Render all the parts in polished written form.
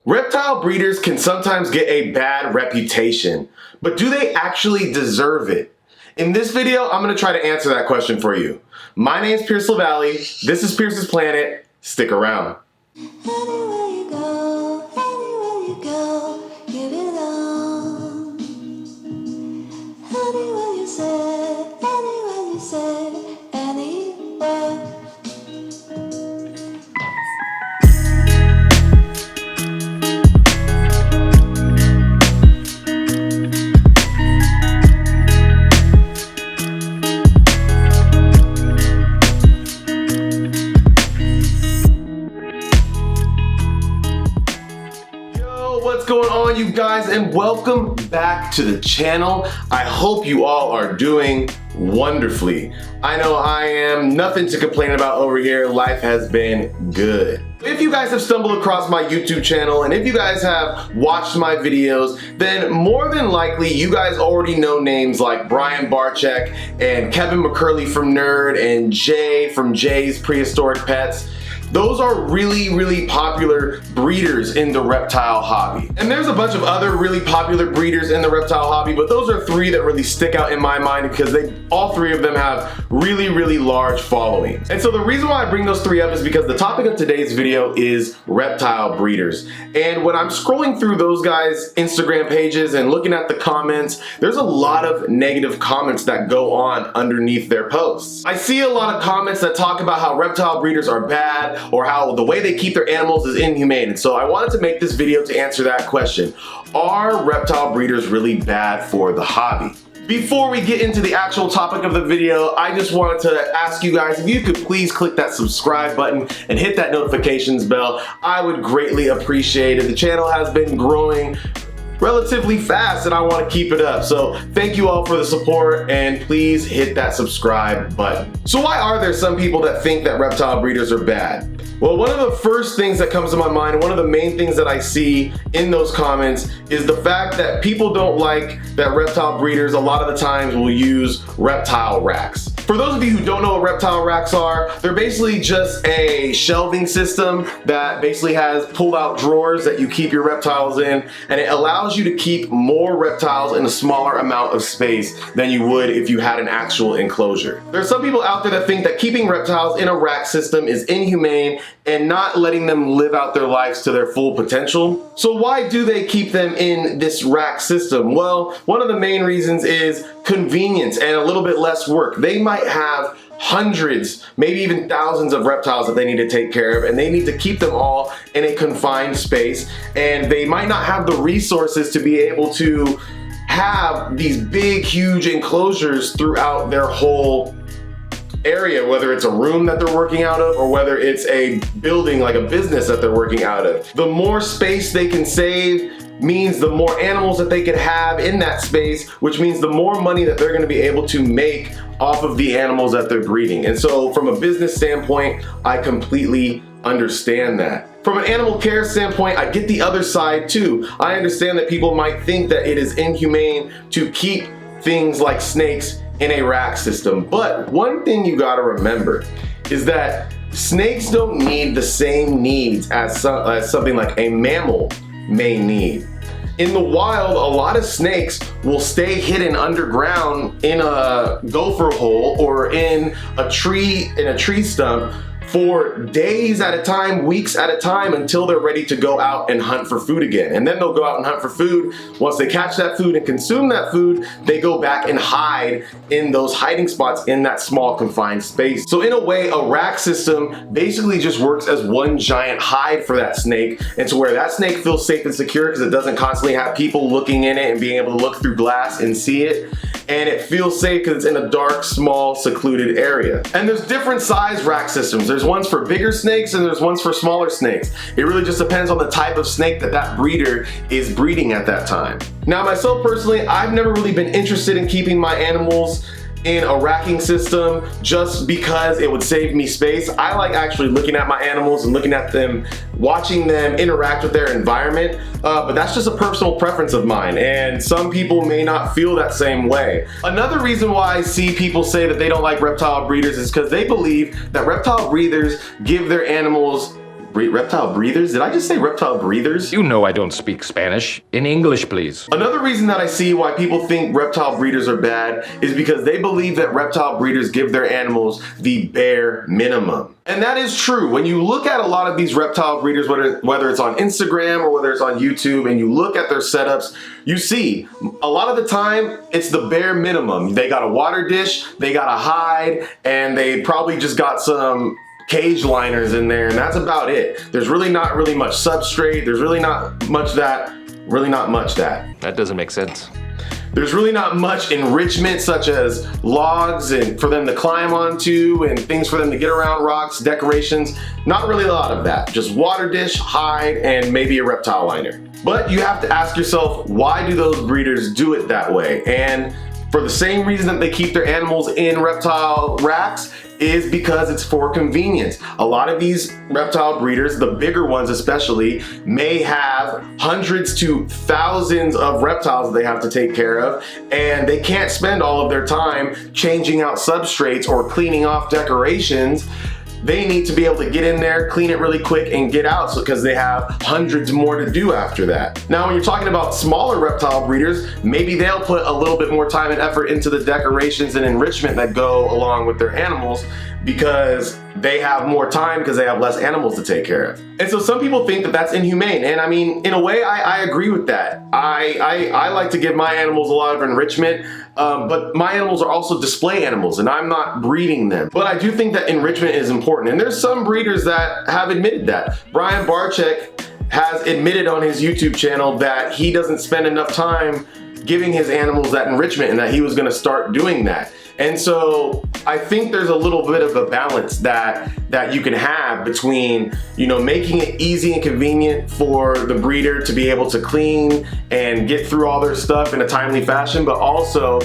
Reptile breeders can sometimes get a bad reputation, but do they actually deserve it? In this video, I'm going to try to answer that question for you. My name is Pierce LaValle. This is Pierce's Planet. Stick around. Anywhere you go, you belong. Anywhere you say, anywhere. What's going on, you guys, and welcome back to the channel. I hope you all are doing wonderfully. I know I am. Nothing to complain about over here. Life has been good. If you guys have stumbled across my YouTube channel and if you guys have watched my videos, then more than likely you guys already know names like Brian Barczyk and Kevin McCurley from Nerd and Jay from Jay's Prehistoric Pets. Those are really popular breeders in the reptile hobby. And there's a bunch of other really popular breeders in the reptile hobby, but those are three that really stick out in my mind because all three of them have really large followings. And so the reason why I bring those three up is because the topic of today's video is reptile breeders. And when I'm scrolling through those guys' Instagram pages and looking at the comments, there's a lot of negative comments that go on underneath their posts. I see a lot of comments that talk about how reptile breeders are bad, or how the way they keep their animals is inhumane. And so I wanted to make this video to answer that question. Are reptile breeders really bad for the hobby? Before we get into the actual topic of the video, I just wanted to ask you guys if you could please click that subscribe button and hit that notifications bell. I would greatly appreciate it. The channel has been growing relatively fast and I want to keep it up. So thank you all for the support and please hit that subscribe button. So why are there some people that think that reptile breeders are bad? Well, one of the first things that comes to my mind, and one of the main things that I see in those comments is the fact that people don't like that reptile breeders a lot of the times will use reptile racks. For those of you who don't know what reptile racks are, they're basically just a shelving system that basically has pulled out drawers that you keep your reptiles in, and it allows you to keep more reptiles in a smaller amount of space than you would if you had an actual enclosure. There are some people out there that think that keeping reptiles in a rack system is inhumane and not letting them live out their lives to their full potential. So why do they keep them in this rack system? Well, one of the main reasons is convenience and a little bit less work. They might have hundreds, maybe even thousands of reptiles that they need to take care of, and they need to keep them all in a confined space, and they might not have the resources to be able to have these big, huge enclosures throughout their whole area, whether it's a room that they're working out of or whether it's a building like a business that they're working out of. The more space they can save means the more animals that they could have in that space, which means the more money that they're going to be able to make off of the animals that they're breeding. And so from a business standpoint, I completely understand that. From an animal care standpoint, I get the other side too. I understand that people might think that it is inhumane to keep things like snakes in a rack system, but one thing you gotta remember is that snakes don't need the same needs as something like a mammal may need. In the wild, a lot of snakes will stay hidden underground in a gopher hole or in a tree stump for days at a time, weeks at a time, until they're ready to go out and hunt for food again. And then they'll go out and hunt for food. Once they catch that food and consume that food, they go back and hide in those hiding spots in that small confined space. So in a way, a rack system basically just works as one giant hide for that snake, and to where that snake feels safe and secure because it doesn't constantly have people looking in it and being able to look through glass and see it. And it feels safe because it's in a dark, small, secluded area. And there's different size rack systems. There's ones for bigger snakes and there's ones for smaller snakes. It really just depends on the type of snake that breeder is breeding at that time. Now, myself personally, I've never really been interested in keeping my animals in a racking system just because it would save me space. I like actually looking at my animals and looking at them, watching them interact with their environment, but that's just a personal preference of mine, and some people may not feel that same way. Another reason why I see people say that they don't like reptile breeders is because they believe that reptile breeders give their animals reptile breathers? Did I just say reptile breathers? You know I don't speak Spanish. In English, please. Another reason that I see why people think reptile breeders are bad is because they believe that reptile breeders give their animals the bare minimum. And that is true. When you look at a lot of these reptile breeders, whether it's on Instagram or whether it's on YouTube, and you look at their setups, you see a lot of the time it's the bare minimum. They got a water dish, they got a hide, and they probably just got some cage liners in there, and that's about it. There's really not much substrate. There's really not much that. That doesn't make sense. There's really not much enrichment, such as logs and for them to climb onto and things for them to get around, rocks, decorations. Not really a lot of that. Just water dish, hide, and maybe a reptile liner. But you have to ask yourself, why do those breeders do it that way? And for the same reason that they keep their animals in reptile racks is because it's for convenience. A lot of these reptile breeders, the bigger ones especially, may have hundreds to thousands of reptiles that they have to take care of, and they can't spend all of their time changing out substrates or cleaning off decorations. They need to be able to get in there, clean it really quick, and get out, because they have hundreds more to do after that. Now, when you're talking about smaller reptile breeders, maybe they'll put a little bit more time and effort into the decorations and enrichment that go along with their animals, because they have more time because they have less animals to take care of. And so some people think that that's inhumane. And I mean, in a way, I agree with that. I like to give my animals a lot of enrichment, but my animals are also display animals and I'm not breeding them. But I do think that enrichment is important. And there's some breeders that have admitted that. Brian Barczyk has admitted on his YouTube channel that he doesn't spend enough time giving his animals that enrichment and that he was gonna start doing that. And so I think there's a little bit of a balance that you can have between, you know, making it easy and convenient for the breeder to be able to clean and get through all their stuff in a timely fashion, but also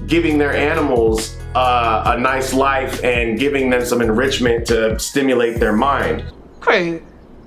giving their animals a nice life and giving them some enrichment to stimulate their mind. Craig,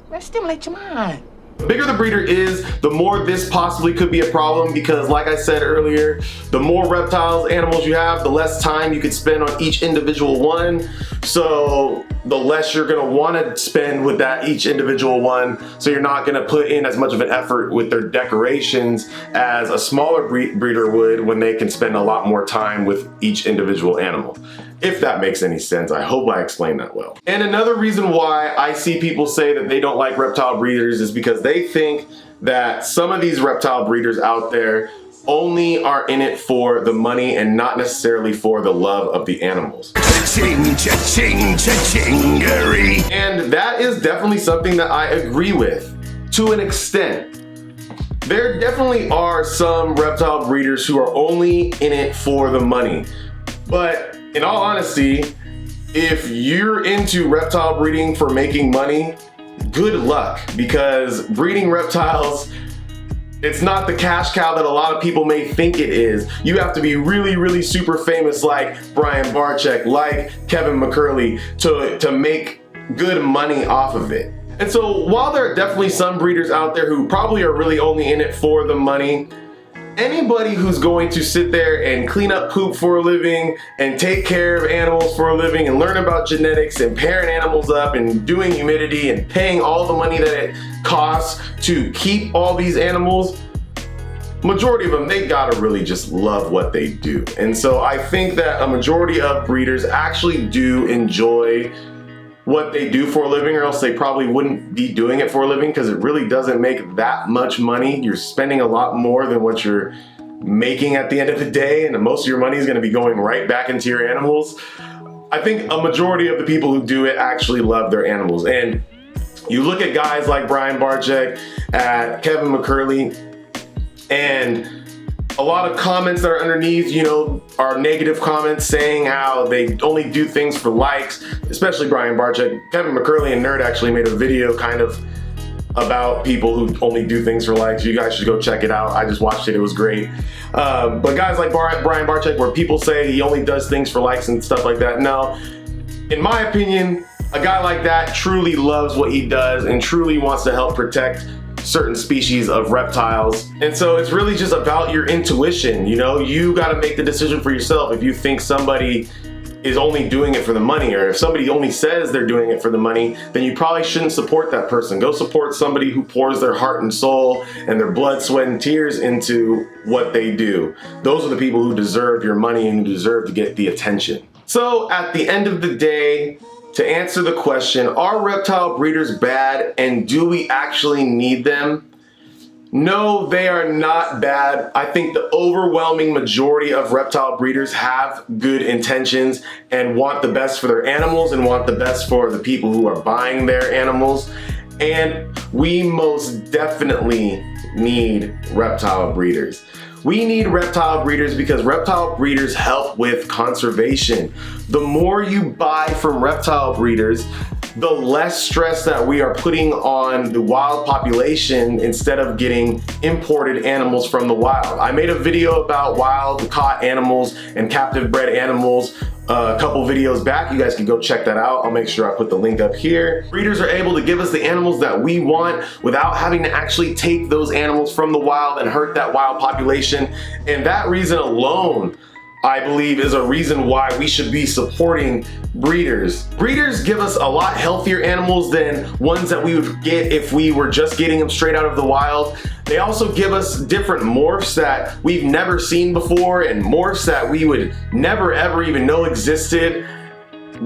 let's stimulate your mind. The bigger the breeder is, the more this possibly could be a problem, because like I said earlier, the more reptiles, animals you have, the less time you could spend on each individual one. So the less you're gonna wanna spend with that each individual one. So you're not gonna put in as much of an effort with their decorations as a smaller breeder would when they can spend a lot more time with each individual animal. If that makes any sense. I hope I explained that well. And another reason why I see people say that they don't like reptile breeders is because they think that some of these reptile breeders out there only are in it for the money and not necessarily for the love of the animals. Cha-ching, cha-ching, cha-chingery. And that is definitely something that I agree with, to an extent. There definitely are some reptile breeders who are only in it for the money. But in all honesty, if you're into reptile breeding for making money, good luck, because breeding reptiles, it's not the cash cow that a lot of people may think it is. You have to be really, really super famous like Brian Barczyk, like Kevin McCurley to make good money off of it. And so while there are definitely some breeders out there who probably are really only in it for the money, anybody who's going to sit there and clean up poop for a living and take care of animals for a living and learn about genetics and pairing animals up and doing humidity and paying all the money that it costs to keep all these animals, majority of them, they gotta really just love what they do. And so I think that a majority of breeders actually do enjoy what they do for a living, or else they probably wouldn't be doing it for a living, because it really doesn't make that much money. You're spending a lot more than what you're making at the end of the day, and most of your money is going to be going right back into your animals. I think a majority of the people who do it actually love their animals. And you look at guys like Brian Barczyk, at Kevin McCurley, and a lot of comments that are underneath, you know, are negative comments saying how they only do things for likes, especially Brian Barczyk. Kevin McCurley and Nerd actually made a video kind of about people who only do things for likes. You guys should go check it out. I just watched it, it was great. But guys like Brian Barczyk, where people say he only does things for likes and stuff like that, no. In my opinion, a guy like that truly loves what he does and truly wants to help protect certain species of reptiles. And so it's really just about your intuition, you know? You gotta make the decision for yourself. If you think somebody is only doing it for the money, or if somebody only says they're doing it for the money, then you probably shouldn't support that person. Go support somebody who pours their heart and soul and their blood, sweat, and tears into what they do. Those are the people who deserve your money and who deserve to get the attention. So at the end of the day, to answer the question, are reptile breeders bad and do we actually need them? No, they are not bad. I think the overwhelming majority of reptile breeders have good intentions and want the best for their animals and want the best for the people who are buying their animals. And we most definitely need reptile breeders. We need reptile breeders because reptile breeders help with conservation. The more you buy from reptile breeders, the less stress that we are putting on the wild population instead of getting imported animals from the wild. I made a video about wild caught animals and captive bred animals a couple videos back. You guys can go check that out. I'll make sure I put the link up here. Breeders are able to give us the animals that we want without having to actually take those animals from the wild and hurt that wild population. And that reason alone, I believe, is a reason why we should be supporting breeders. Breeders give us a lot healthier animals than ones that we would get if we were just getting them straight out of the wild. They also give us different morphs that we've never seen before and morphs that we would never ever even know existed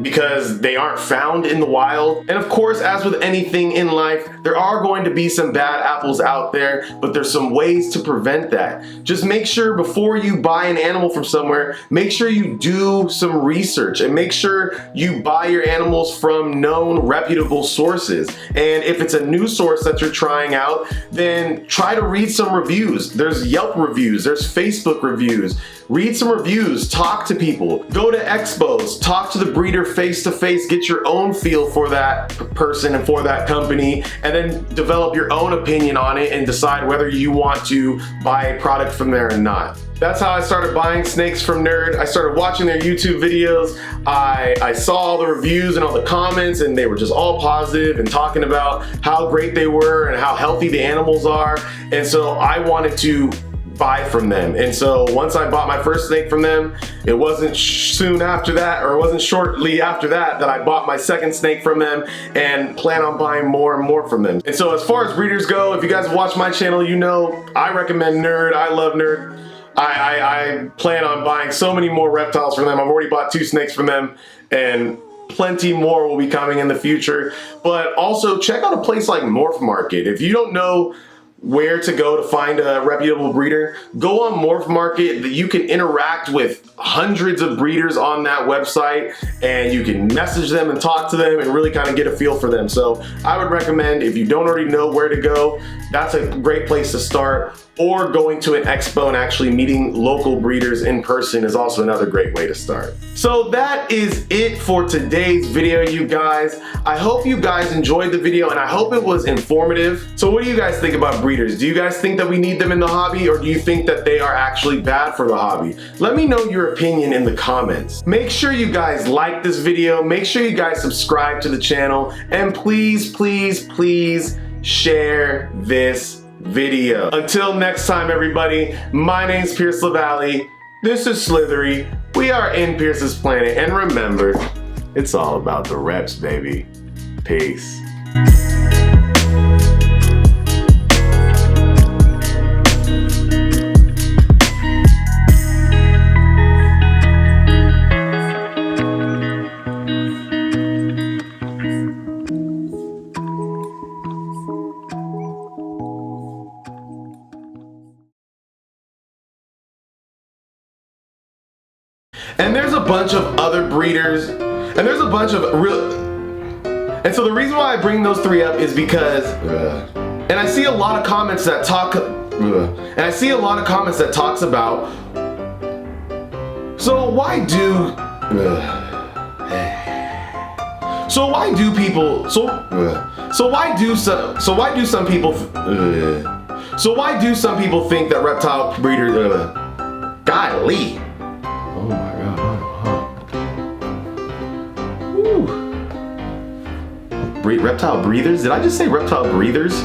because they aren't found in the wild. And of course, as with anything in life, there are going to be some bad apples out there, but there's some ways to prevent that. Just make sure before you buy an animal from somewhere, make sure you do some research and make sure you buy your animals from known reputable sources. And if it's a new source that you're trying out, then try to read some reviews. There's Yelp reviews, there's Facebook reviews. Read some reviews, talk to people, go to expos, talk to the breeder face to face, get your own feel for that person and for that company, and then develop your own opinion on it and decide whether you want to buy a product from there or not. That's how I started buying snakes from Nerd. I started watching their YouTube videos. I saw all the reviews and all the comments, and they were just all positive and talking about how great they were and how healthy the animals are. And so I wanted to buy from them. And so once I bought my first snake from them, it wasn't soon after that, or it wasn't shortly after that, that I bought my second snake from them and plan on buying more and more from them. And so as far as breeders go, if you guys watch my channel, you know I recommend Nerd. I love Nerd. I plan on buying so many more reptiles from them. I've already bought 2 snakes from them, and plenty more will be coming in the future. But also check out a place like Morphmarket. If you don't know where to go to find a reputable breeder, go on Morphmarket. You can interact with hundreds of breeders on that website, and you can message them and talk to them and really kind of get a feel for them. So I would recommend, if you don't already know where to go, that's a great place to start. Or going to an expo and actually meeting local breeders in person is also another great way to start. So that is it for today's video, you guys. I hope you guys enjoyed the video and I hope it was informative. So what do you guys think about breeders? Do you guys think that we need them in the hobby, or do you think that they are actually bad for the hobby? Let me know your opinion in the comments. Make sure you guys like this video, make sure you guys subscribe to the channel, and please, please, please share this video. Until next time, everybody, my name's Pierce LaValle. This is Slithery. We are in Pierce's Planet, and remember, it's all about the reps, baby. Peace. And there's a bunch of other breeders, and there's a bunch of and so the reason why I bring those 3 up is because, and I see a lot of comments that talks about, so why do some people think that reptile breeders, golly. Oh my God. Reptile breathers? Did I just say reptile breathers?